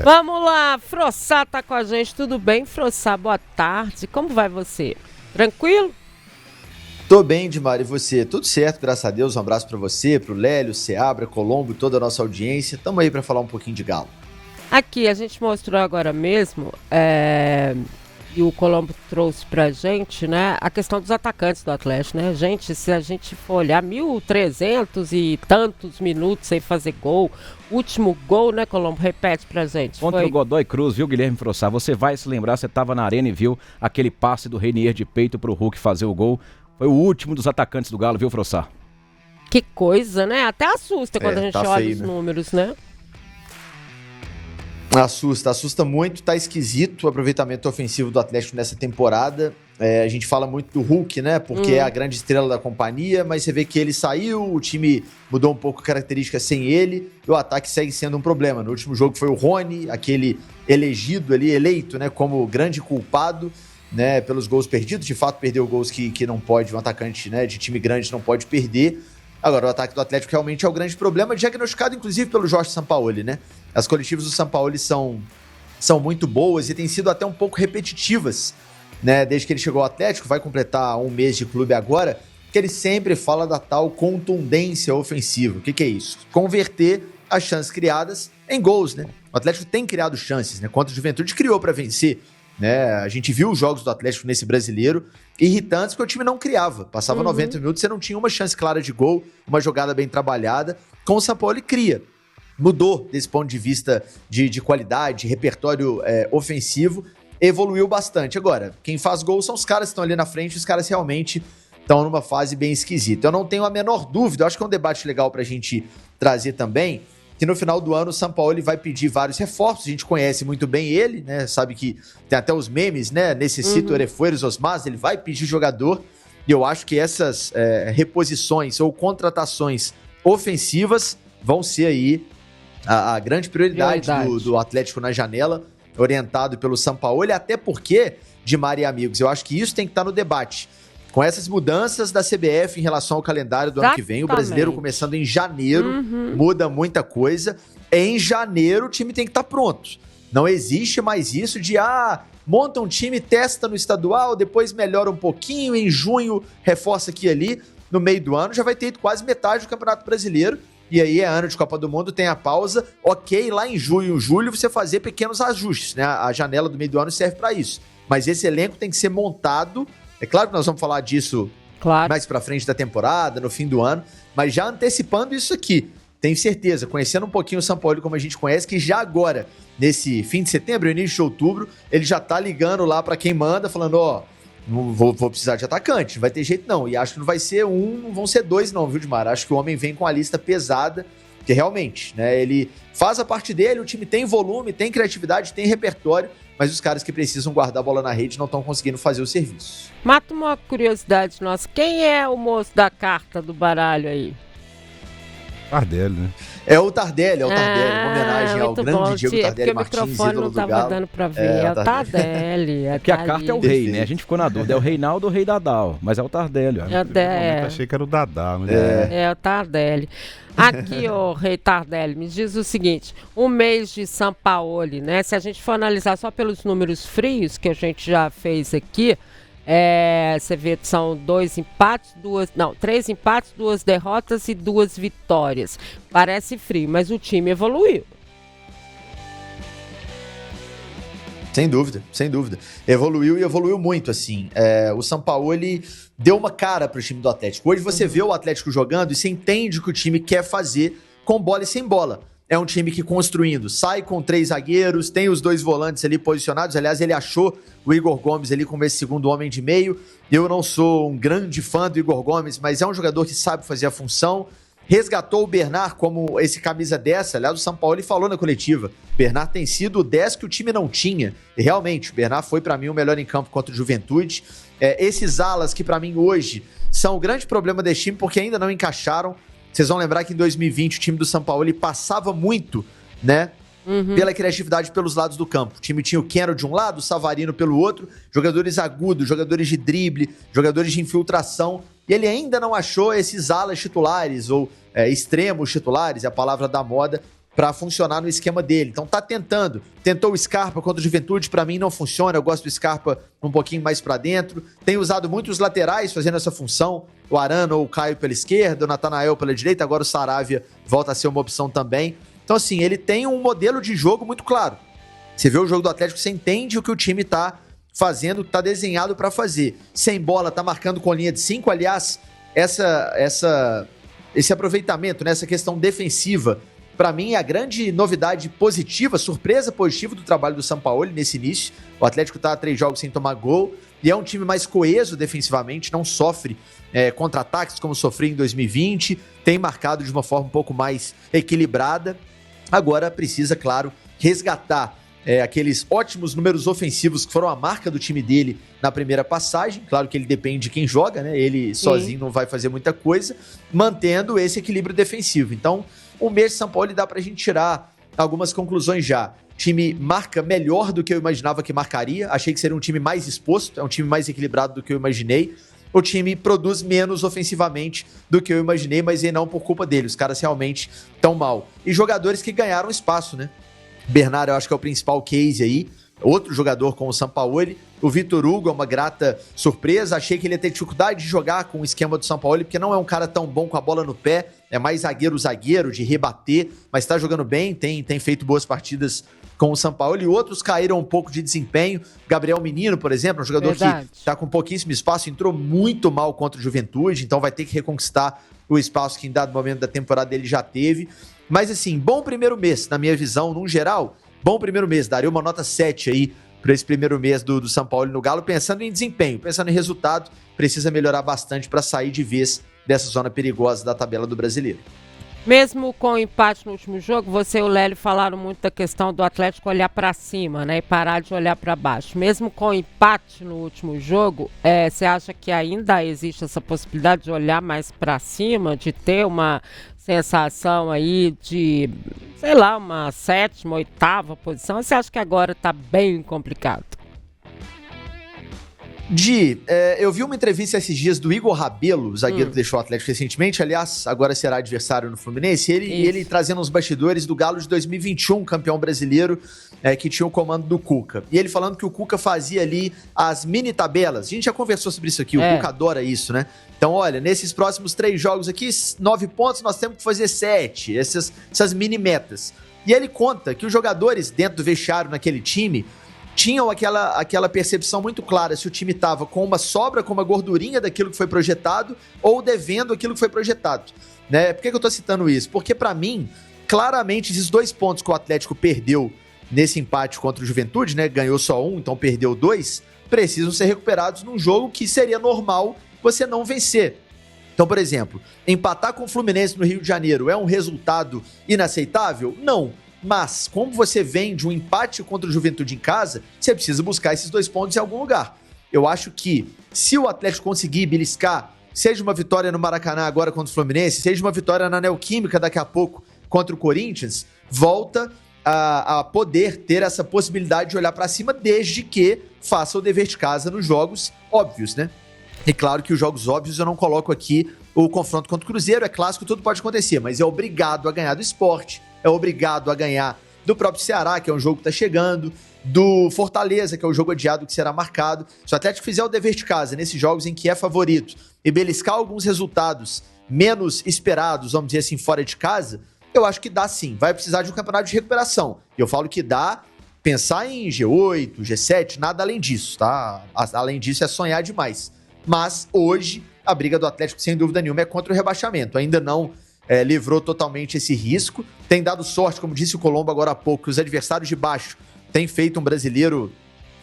Vamos lá, Frossá tá com a gente, tudo bem, Frossá? Boa tarde, como vai você? Tranquilo? Tô bem, Dimar, e você? Tudo certo, graças a Deus. Um abraço pra você, pro Lélio, Seabra, Colombo e toda a nossa audiência. Tamo aí pra falar um pouquinho de Galo. Aqui, a gente mostrou agora mesmo, e o Colombo trouxe pra gente, né, a questão dos atacantes do Atlético, né? Gente, se a gente for olhar 1.300 e tantos minutos sem fazer gol, último gol, né, Colombo? Repete pra gente. Contra o Godoy Cruz, viu, Guilherme Frossá? Você vai se lembrar, você tava na arena e viu aquele passe do Reinier de peito pro Hulk fazer o gol. Foi o último dos atacantes do Galo, viu, Frossá? Que coisa, né? Até assusta quando a gente olha feio, os né? números, né? Assusta muito, tá esquisito o aproveitamento ofensivo do Atlético nessa temporada. A gente fala muito do Hulk, né? Porque é a grande estrela da companhia, mas você vê que ele saiu, o time mudou um pouco a característica sem ele, e o ataque segue sendo um problema. No último jogo foi o Rony, aquele eleito, né, como grande culpado, né, pelos gols perdidos. De fato, perdeu gols que não pode, um atacante, né, de time grande não pode perder. Agora, o ataque do Atlético realmente é o grande problema, diagnosticado inclusive pelo Jorge Sampaoli, né? As coletivas do Sampaoli são muito boas e têm sido até um pouco repetitivas, né? Desde que ele chegou ao Atlético, vai completar um mês de clube agora, que ele sempre fala da tal contundência ofensiva. O que é isso? Converter as chances criadas em gols, né? O Atlético tem criado chances, né? Contra o Juventude criou para vencer, né? A gente viu os jogos do Atlético nesse brasileiro irritantes porque o time não criava. Passava 90 minutos, você não tinha uma chance clara de gol, uma jogada bem trabalhada. Com o Sampaoli cria. Mudou desse ponto de vista de qualidade, de repertório ofensivo, evoluiu bastante. Agora, quem faz gol são os caras que estão ali na frente, os caras realmente estão numa fase bem esquisita. Eu não tenho a menor dúvida, eu acho que é um debate legal pra gente trazer também, que no final do ano o Sampaoli vai pedir vários reforços. A gente conhece muito bem ele, né? Sabe que tem até os memes, né? Necessito refuerzos Osmas, ele vai pedir jogador. E eu acho que essas reposições ou contratações ofensivas vão ser aí a grande prioridade do Atlético na janela, orientado pelo Sampaoli, até porque, Dimar e amigos, eu acho que isso tem que estar no debate. Com essas mudanças da CBF em relação ao calendário do ano que vem, o brasileiro começando em janeiro, muda muita coisa. Em janeiro o time tem que estar pronto. Não existe mais isso de, monta um time, testa no estadual, depois melhora um pouquinho, em junho reforça aqui e ali. No meio do ano já vai ter ido quase metade do Campeonato Brasileiro. E aí é ano de Copa do Mundo, tem a pausa. Ok, lá em junho, julho, você fazer pequenos ajustes, né? A janela do meio do ano serve para isso. Mas esse elenco tem que ser montado. É claro que nós vamos falar disso mais pra frente da temporada, no fim do ano, mas já antecipando isso aqui, tenho certeza, conhecendo um pouquinho o Sampaoli como a gente conhece, que já agora, nesse fim de setembro, início de outubro, ele já tá ligando lá pra quem manda, falando, não vou precisar de atacante, não vai ter jeito não. E acho que não vai ser não vão ser dois não, viu, Dimar? Acho que o homem vem com a lista pesada, porque realmente, né, ele faz a parte dele, o time tem volume, tem criatividade, tem repertório, mas os caras que precisam guardar a bola na rede não estão conseguindo fazer o serviço. Mata uma curiosidade nossa, quem é o moço da carta do baralho aí? Tardelli, né? É o Tardelli, uma homenagem ao grande bom, Diego Tardelli Martins, o microfone ídolo não do tava Galo. dando pra ver, é o Tardelli. Porque a carta é o rei, né? A gente ficou na dúvida, é o Reinaldo ou o Rei Dadal, mas é o Tardelli. Achei que era o Dadá, mas é o Tardelli. Aqui, ô Rei Tardelli, me diz o seguinte, um mês de Sampaoli, né? Se a gente for analisar só pelos números frios que a gente já fez aqui, você vê que são 3 empates, 2 derrotas e 2 vitórias. Parece frio, mas o time evoluiu. Sem dúvida, sem dúvida. Evoluiu e evoluiu muito, assim. O Sampaoli deu uma cara pro time do Atlético. Hoje você vê o Atlético jogando e você entende o que o time quer fazer com bola e sem bola. É um time que construindo, sai com 3 zagueiros, tem os 2 volantes ali posicionados. Aliás, ele achou o Igor Gomes ali como esse segundo homem de meio. Eu não sou um grande fã do Igor Gomes, mas é um jogador que sabe fazer a função. Resgatou o Bernard como esse camisa 10. Aliás, o Sampaoli falou na coletiva. Bernard tem sido o 10 que o time não tinha. E realmente, o Bernard foi para mim o melhor em campo contra o Juventude. Esses alas que para mim hoje são o grande problema desse time, porque ainda não encaixaram. Vocês vão lembrar que em 2020 o time do Sampaoli passava muito, né? Pela criatividade pelos lados do campo. O time tinha o Keno de um lado, o Savarino pelo outro, jogadores agudos, jogadores de drible, jogadores de infiltração. E ele ainda não achou esses alas titulares, ou extremos titulares, é a palavra da moda, para funcionar no esquema dele. Então tá tentou o Scarpa contra o Juventude, para mim não funciona, eu gosto do Scarpa um pouquinho mais para dentro, tem usado muito os laterais fazendo essa função, o Arana ou o Caio pela esquerda, o Natanael pela direita, agora o Saravia volta a ser uma opção também. Então assim, ele tem um modelo de jogo muito claro. Você vê o jogo do Atlético, você entende o que o time tá fazendo, tá desenhado para fazer. Sem bola, tá marcando com linha de 5, aliás, esse aproveitamento, né, essa questão defensiva, para mim, é a grande novidade positiva, surpresa positiva do trabalho do Sampaoli nesse início. O Atlético está a 3 jogos sem tomar gol e é um time mais coeso defensivamente, não sofre contra-ataques como sofreu em 2020, tem marcado de uma forma um pouco mais equilibrada. Agora precisa, claro, resgatar aqueles ótimos números ofensivos que foram a marca do time dele na primeira passagem. Claro que ele depende de quem joga, né? Ele sozinho não vai fazer muita coisa, mantendo esse equilíbrio defensivo. Então, o mês de São Paulo dá pra gente tirar algumas conclusões já. O time marca melhor do que eu imaginava que marcaria. Achei que seria um time mais exposto, é um time mais equilibrado do que eu imaginei. O time produz menos ofensivamente do que eu imaginei, mas e não por culpa dele. Os caras realmente estão mal. E jogadores que ganharam espaço, né? Bernardo, eu acho que é o principal case aí. Outro jogador com o Sampaoli. O Vitor Hugo é uma grata surpresa. Achei que ele ia ter dificuldade de jogar com o esquema do Sampaoli, porque não é um cara tão bom com a bola no pé. É mais zagueiro, de rebater, mas tá jogando bem, tem feito boas partidas com o Sampaoli. E outros caíram um pouco de desempenho. Gabriel Menino, por exemplo, um jogador que tá com pouquíssimo espaço, entrou muito mal contra o Juventude, então vai ter que reconquistar o espaço que em dado momento da temporada ele já teve. Mas assim, bom primeiro mês, na minha visão, num geral, bom primeiro mês. Daria uma nota 7 aí para esse primeiro mês do São Paulo no Galo, pensando em desempenho, pensando em resultado, precisa melhorar bastante para sair de vez dessa zona perigosa da tabela do Brasileiro. Mesmo com o empate no último jogo, você e o Lélio falaram muito da questão do Atlético olhar para cima, né, e parar de olhar para baixo. Mesmo com o empate no último jogo, você acha que ainda existe essa possibilidade de olhar mais para cima, de ter uma sensação aí de, sei lá, uma 7ª, 8ª posição? Você acha que agora está bem complicado? Eu vi uma entrevista esses dias do Igor Rabelo, zagueiro que deixou o Atlético recentemente, aliás, agora será adversário no Fluminense, ele trazendo os bastidores do Galo de 2021, campeão brasileiro, que tinha o comando do Cuca. E ele falando que o Cuca fazia ali as mini tabelas. A gente já conversou sobre isso aqui, o Cuca adora isso, né? Então, olha, nesses próximos 3 jogos aqui, 9 pontos, nós temos que fazer 7, essas mini metas. E ele conta que os jogadores dentro do vestiário naquele time tinham aquela percepção muito clara se o time estava com uma sobra, com uma gordurinha daquilo que foi projetado ou devendo aquilo que foi projetado. Né? Por que eu tô citando isso? Porque para mim, claramente, esses 2 pontos que o Atlético perdeu nesse empate contra o Juventude, né? Ganhou só 1, então perdeu 2, precisam ser recuperados num jogo que seria normal você não vencer. Então, por exemplo, empatar com o Fluminense no Rio de Janeiro é um resultado inaceitável? Não. Mas, como você vem de um empate contra o Juventude em casa, você precisa buscar esses 2 pontos em algum lugar. Eu acho que, se o Atlético conseguir beliscar, seja uma vitória no Maracanã agora contra o Fluminense, seja uma vitória na Neoquímica daqui a pouco contra o Corinthians, volta a poder ter essa possibilidade de olhar para cima, desde que faça o dever de casa nos jogos óbvios, né? E claro que os jogos óbvios eu não coloco aqui o confronto contra o Cruzeiro, é clássico, tudo pode acontecer, mas é obrigado a ganhar do Sport, é obrigado a ganhar do próprio Ceará, que é um jogo que tá chegando, do Fortaleza, que é o jogo adiado que será marcado. Se o Atlético fizer o dever de casa nesses jogos em que é favorito e beliscar alguns resultados menos esperados, vamos dizer assim, fora de casa, eu acho que dá sim. Vai precisar de um campeonato de recuperação. E eu falo que dá pensar em G8, G7, nada além disso, tá? Além disso é sonhar demais. Mas hoje a briga do Atlético, sem dúvida nenhuma, é contra o rebaixamento. Ainda não livrou totalmente esse risco. Tem dado sorte, como disse o Colombo agora há pouco, que os adversários de baixo têm feito um brasileiro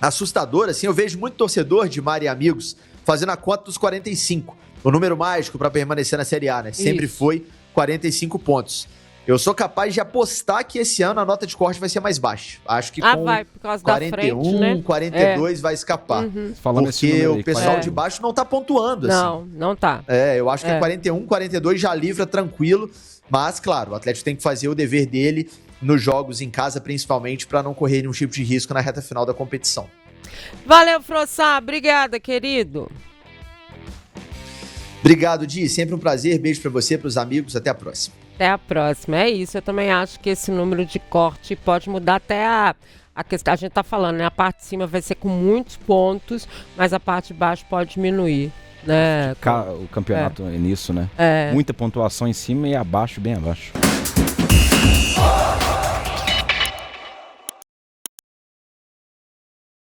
assustador. Assim, eu vejo muito torcedor de Mar e Amigos fazendo a conta dos 45. O número mágico para permanecer na Série A, né? Sempre foi 45 pontos. Eu sou capaz de apostar que esse ano a nota de corte vai ser mais baixa. Acho que com vai, por causa 41, da frente, né? 42 vai escapar. Falando porque o pessoal de baixo não tá pontuando, assim. Não tá. Eu acho que 41, 42 já livra tranquilo. Mas, claro, o Atlético tem que fazer o dever dele nos jogos em casa, principalmente, para não correr nenhum tipo de risco na reta final da competição. Valeu, Frossá. Obrigada, querido. Obrigado, Di. Sempre um prazer. Beijo para você, para os amigos. Até a próxima. Até a próxima. É isso, eu também acho que esse número de corte pode mudar até a questão. A gente tá falando, né? A parte de cima vai ser com muitos pontos, mas a parte de baixo pode diminuir, né? O campeonato é nisso, né? É. Muita pontuação em cima e abaixo, bem abaixo.